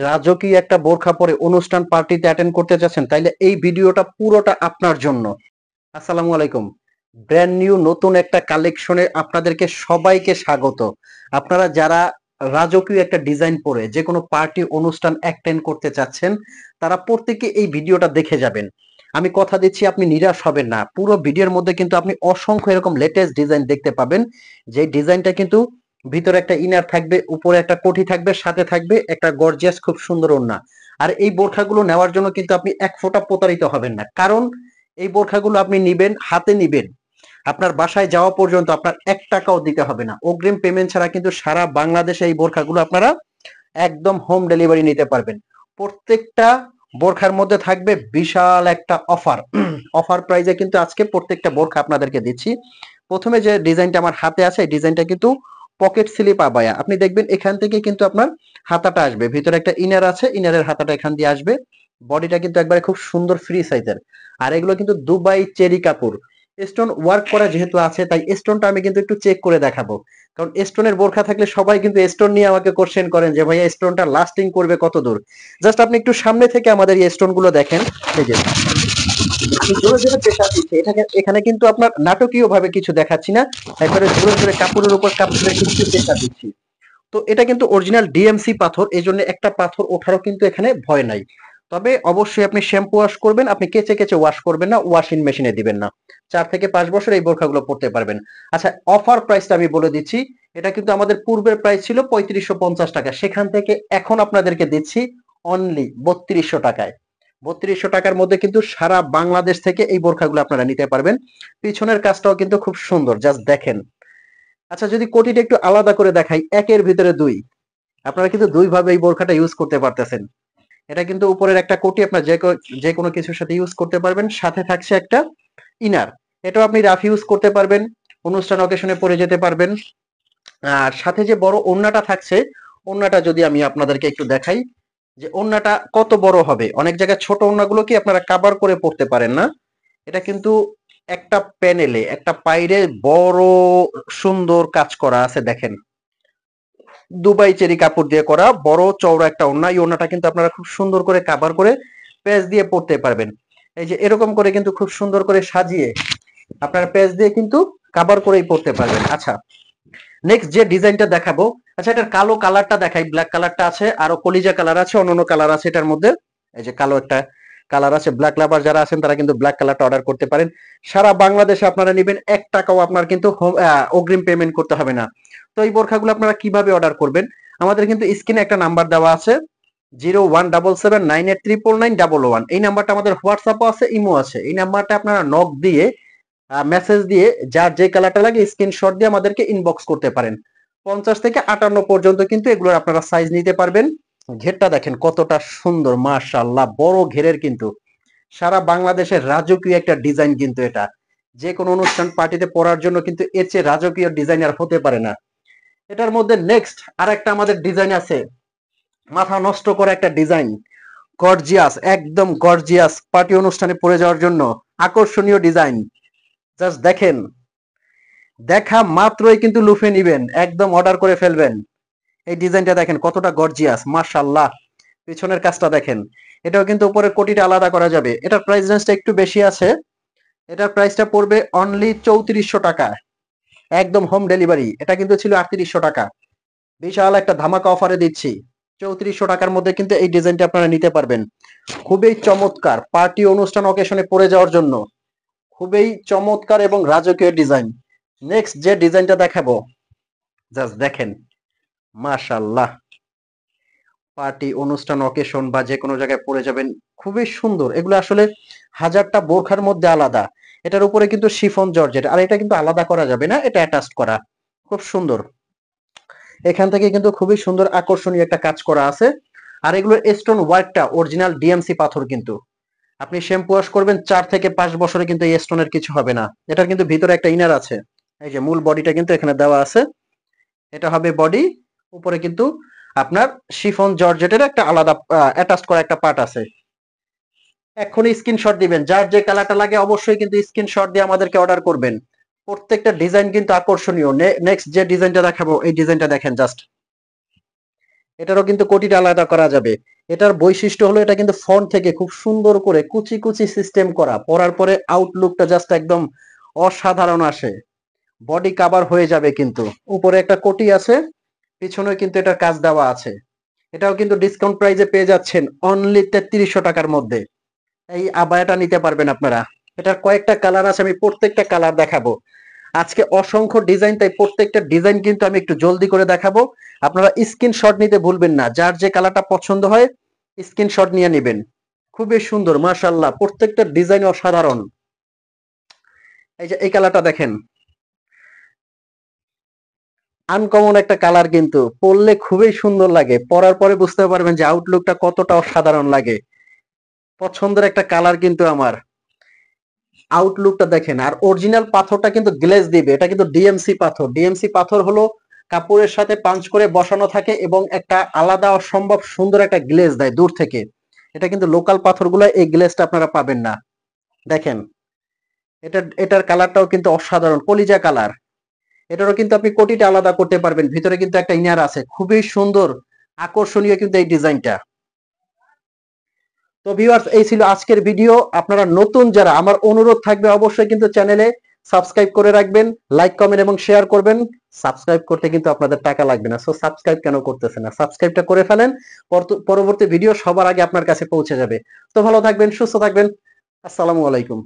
রাজকীয় একটা বোরখা পরে অনুষ্ঠান পার্টিতে অ্যাটেন্ড করতে যাচ্ছেন, তাইলে এই ভিডিওটা পুরোটা আপনার জন্য। আসসালামু আলাইকুম। ব্র্যান্ড নিউ নতুন একটা কালেকশনে আপনাদেরকে সবাইকে স্বাগত। আপনারা যারা রাজকীয় একটা ডিজাইন পরে যে কোনো পার্টি অনুষ্ঠান অ্যাটেন্ড করতে চাচ্ছেন, তারা প্রত্যেকে এই ভিডিওটা দেখে যাবেন। আমি কথা দিচ্ছি আপনি নিরাশ হবেন না। পুরো ভিডিওর মধ্যে কিন্তু আপনি অসংখ্য এরকম লেটেস্ট ডিজাইন দেখতে পাবেন। যে ডিজাইনটা কিন্তু ভিতরে একটা ইনার থাকবে, উপরে একটা কোটি থাকবে, সাথে থাকবে একটা গর্জিয়াস খুব সুন্দর ওড়না। আর এই বোরখাগুলো নেওয়ার জন্য কিন্তু আপনি এক ফোঁটা প্রতারিত হবেন না, কারণ এই বোরখাগুলো আপনি নিবেন, হাতে নিবেন, আপনার বাসায় যাওয়া পর্যন্ত আপনার ১ টাকাও দিতে হবে না। অগ্রিম পেমেন্ট ছাড়া কিন্তু সারা বাংলাদেশে এই বোরখাগুলো আপনারা একদম হোম ডেলিভারি নিতে পারবেন। প্রত্যেকটা বোরখার মধ্যে থাকবে বিশাল একটা অফার। অফার প্রাইজে কিন্তু আজকে প্রত্যেকটা বোরখা আপনাদেরকে দিচ্ছি। প্রথমে যে ডিজাইনটা আমার হাতে আছে, এই ডিজাইনটা কিন্তু পকেট স্লিপ আবায়া। আপনি দেখবেন এখান থেকে কিন্তু আপনার হাতাটা আসবে, ভিতরে একটা ইনার আছে, ইনারের হাতাটা এখান দিয়ে আসবে। বডিটা কিন্তু একবারে খুব সুন্দর ফ্রি সাইজের। আর এগুলো কিন্তু দুবাই চেরি কাপড়, স্টোন ওয়ার্ক করা যেহেতু আছে, তাই স্টোনটা আমি কিন্তু একটু চেক করে দেখাবো। কারণ স্টোনের বোরখা থাকলে সবাই কিন্তু স্টোন নিয়ে আমাকে কোশ্চেন করেন যে ভাইয়া স্টোনটা লাস্টিং করবে কত দূর। জাস্ট আপনি একটু সামনে থেকে আমাদের এই স্টোন গুলো দেখেন। এই যে আমি জোরে জোরে প্রেসার দিচ্ছি, এটাকে এখানে কিন্তু আপনার নাটকীয় ভাবে কিছু দেখাচ্ছি না, একবারে জোরে জোরে কাপড়ের উপর কাপড়ের কিন্তু প্রেসার দিচ্ছি। তো এটা কিন্তু অরিজিনাল ডিএমসি পাথর, এই জন্য একটা পাথর ওঠারও কিন্তু এখানে ভয় নাই। তবে অবশ্যই আপনি শ্যাম্পু ওয়াশ করবেন, আপনি কেচে কেচে ওয়াশ করবেন না, ওয়াশিং মেশিনে দিবেন না। 4 থেকে 5 বছর এই বোরখাগুলো পরতে পারবেন। আচ্ছা, অফার প্রাইসটা আমি বলে দিচ্ছি। এটা কিন্তু আমাদের পূর্বের প্রাইস ছিল ৩৫৫০ টাকা, সেখান থেকে এখন আপনাদেরকে দিচ্ছি অনলি ৩২০০ টাকায়। ৩২০০ টাকার মধ্যে কিন্তু সারা বাংলাদেশ থেকে এই বোরখাগুলো আপনারা নিতে পারবেন। পিছনের কাজটাও কিন্তু খুব সুন্দর, জাস্ট দেখেন। আচ্ছা, যদি কোটিটা একটু আলাদা করে দেখাই, একের ভিতরে দুই, আপনারা কিন্তু দুই ভাবে এই বোরখাটা ইউজ করতে পারতেছেন। এটা কিন্তু উপরের একটা কোটি আপনার যে কোনো কিছুর সাথে ইউজ করতে পারবেন, সাথে থাকছে একটা ইনার। এটাও আপনি রাফ ইউজ করতে পারবেন, অনুষ্ঠান অকেশনে পরে যেতে পারবেন। আর সাথে যে বড় ওড়নাটা থাকছে, ওড়নাটা যদি আমি আপনাদেরকে একটু দেখাই যে ওড়নাটা কত বড় হবে। অনেক জায়গায় ছোট ওড়নাগুলো কি আপনারা কাভার করে পড়তে পারেন না, এটা কিন্তু একটা প্যানেলে একটা পাইরে বড় সুন্দর কাজ করা আছে, দেখেন। দুবাই চেরি কাপড় দিয়ে করা বড় চওড়া একটা ওড়না। এই ওড়নাটা কিন্তু আপনারা খুব সুন্দর করে কাভার করে পেঁচ দিয়ে পড়তে পারবেন। এই যে এরকম করে কিন্তু খুব সুন্দর করে সাজিয়ে আপনারা পেঁচ দিয়ে কিন্তু কাভার করেই পড়তে পারবেন। আচ্ছা, নেক্সট যে ডিজাইনটা দেখাবো, আচ্ছা এটার কালো কালারটা দেখাই। ব্ল্যাক কালারটা আছে, আরো কলিজা কালার আছে, অন্যান্য কালার আছে এটার মধ্যে। এই যে কালো একটা কালার আছে। ব্ল্যাক লাভার যারা আছেন তারা কিন্তু ব্ল্যাক কালারটা অর্ডার করতে পারেন। সারা বাংলাদেশে আপনারা নেবেন, ১ টাকাও আপনার কিন্তু অগ্রিম পেমেন্ট করতে হবে না। তো এই বোরখাগুলো আপনারা কিভাবে অর্ডার করবেন, আমাদের কিন্তু স্ক্রিনে একটা নাম্বার দেওয়া আছে, 0177989911। এই নাম্বারটা আমাদের হোয়াটসঅ্যাপও আছে, ইমো আছে। এই নাম্বারটা আপনারা নক দিয়ে মেসেজ দিয়ে যার যে কালারটা লাগে স্ক্রিনশট দিয়ে আমাদেরকে ইনবক্স করতে পারেন। 50 থেকে 58 পর্যন্ত কিন্তু এগুলোর আপনারা সাইজ নিতে পারবেন। ঘেরটা দেখেন কতটা সুন্দর, মাশাআল্লাহ, বড় ঘেরের কিন্তু। সারা বাংলাদেশের রাজকীয় একটা ডিজাইন কিন্তু এটা। যে কোনো অনুষ্ঠান পার্টিতে পরার জন্য কিন্তু এর চেয়ে রাজকীয় ডিজাইন আর হতে পারে না। এটার মধ্যে নেক্সট আরেকটা আমাদের ডিজাইন আছে, মাথা নষ্ট করা একটা ডিজাইন, গর্জিয়াস, একদম গর্জিয়াস, পার্টি অনুষ্ঠানে পরে যাওয়ার জন্য আকর্ষণীয় ডিজাইন। জাস্ট দেখেন, দেখা মাত্রই কিন্তু লুফে নিবেন, একদম অর্ডার করে ফেলবেন। এই ডিজাইনটা দেখেন কতটা গর্জিয়াস, মাশাআল্লাহ। পিছনের কাজটা দেখেন। এটাও কিন্তু উপরের কোটিটা আলাদা করা যাবে। এটার প্রাইস রেঞ্জটা একটু বেশি আছে। এটার প্রাইসটা পড়বে অনলি ৩৪০০ টাকা, একদম হোম ডেলিভারি। এটা কিন্তু ছিল ৩৮০০ টাকা। বিশাল একটা ধামাকা অফারে দিচ্ছি। ৩৪০০ টাকার মধ্যে কিন্তু এই ডিজাইনটা আপনারা নিতে পারবেন। খুবই চমৎকার, পার্টি অনুষ্ঠান অকেশনে পরে যাওয়ার জন্য খুবই চমৎকার এবং রাজকীয় ডিজাইন। নেক্সট যে ডিজাইনটা দেখাবো, জাস্ট দেখেন, মাশাআল্লাহ। পার্টি অনুষ্ঠান অকেশন বা যে কোনো জায়গায় পরে যাবেন, খুবই সুন্দর। এগুলো আসলে হাজারটা বোরখার মধ্যে আলাদা। এটার উপরে কিন্তু শিফন জর্জেট, আর এটা কিন্তু আলাদা করা যাবে না, এটা অ্যাটাচ করা। খুব সুন্দর। এখান থেকে কিন্তু খুবই সুন্দর আকর্ষণীয় একটা কাজ করা আছে। আর এগুলোর স্টোন ওয়ার্কটা অরিজিনাল ডিএমসি পাথর কিন্তু। আপনি শ্যাম্পু ওয়াশ করবেন 4 থেকে 5 বছরে কিন্তু এই স্টোনের কিছু হবে না। এটার কিন্তু ভিতরে একটা ইনার আছে। এই যে মূল বডিটা কিন্তু এখানে দেওয়া আছে, এটা হবে বডি। উপরে কিন্তু আপনার শিফন জর্জেটের একটা আলাদা অ্যাটাচ করা একটা পার্ট আছে। এখনই স্ক্রিনশট দিবেন, যার যে কালারটা লাগে অবশ্যই কিন্তু স্ক্রিনশট দিয়ে আমাদেরকে অর্ডার করবেন। প্রত্যেকটা ডিজাইন কিন্তু আকর্ষণীয়। নেক্সট যে ডিজাইনটা দেখাবো, এই ডিজাইনটা দেখেন জাস্ট। এটারও কিন্তু কোটিটা আলাদা করা যাবে। এটার বৈশিষ্ট্য হলো এটা কিন্তু ফন্ট থেকে খুব সুন্দর করে কুচি কুচি সিস্টেম করা, পরার পরে আউটলুকটা জাস্ট একদম অসাধারণ আসে। বডি কাভার হয়ে যাবে কিন্তু, উপরে একটা কোটি আছে, পিছনেও কিন্তু এটার কাজ দেওয়া আছে। এটাও কিন্তু ডিসকাউন্ট প্রাইসে পেয়ে যাচ্ছেন অনলি 3300 টাকার মধ্যে। এই আবায়াটা নিতে পারবেন আপনারা। এটার কয়েকটা কালার আছে, আমি প্রত্যেকটা কালার দেখাবো। আজকে অসংখ্য ডিজাইন, তাই প্রত্যেকটা ডিজাইন কিন্তু আমি একটু জলদি করে দেখাবো। আপনারা স্ক্রিনশট নিতে ভুলবেন না, যার যে কালারটা পছন্দ হয় স্ক্রিনশট নিয়ে নেবেন। খুবই সুন্দর মাশাআল্লাহ, প্রত্যেকটা ডিজাইন অসাধারণ। এই যে এই কালারটা দেখেন, আনকমন একটা কালার, কিন্তু পরলে খুবই সুন্দর লাগে, পরার পরে বুঝতে পারবেন যে আউটলুকটা কতটা অসাধারণ লাগে। পছন্দের একটা কালার কিন্তু আমার। আউটলুকটা দেখেন, আর অরিজিনাল পাথরটা কিন্তু গ্লেজ দিবে। এটা কিন্তু ডিএমসি পাথর। ডিএমসি পাথর হলো কাপড়ের সাথে পাঞ্চ করে বসানো থাকে এবং একটা আলাদা অসম্ভব সুন্দর একটা গ্লেজ দেয় দূর থেকে। এটা কিন্তু লোকাল পাথরগুলো এই গ্লেজটা আপনারা পাবেন না। দেখেন, এটার কালারটাও কিন্তু অসাধারণ কলিজা কালার। এটারও কিন্তু আপনি কোটিটা আলাদা করতে পারবেন, ভিতরে কিন্তু একটা ইনার আছে, খুবই সুন্দর আকর্ষণীয় কিন্তু এই ডিজাইনটা। তো ভিউয়ার্স, এই ছিল আজকের ভিডিও। আপনারা নতুন যারা, আমার অনুরোধ থাকবে অবশ্যই কিন্তু চ্যানেলে সাবস্ক্রাইব করে রাখবেন, লাইক কমেন্ট এবং শেয়ার করবেন। সাবস্ক্রাইব করতে কিন্তু আপনাদের টাকা লাগবে না, সো সাবস্ক্রাইব কেন করতেছেন না, সাবস্ক্রাইবটা করে ফেলেন। পরবর্তী ভিডিও সবার আগে আপনার কাছে পৌঁছে যাবে। তো ভালো থাকবেন, সুস্থ থাকবেন। আসসালামু আলাইকুম।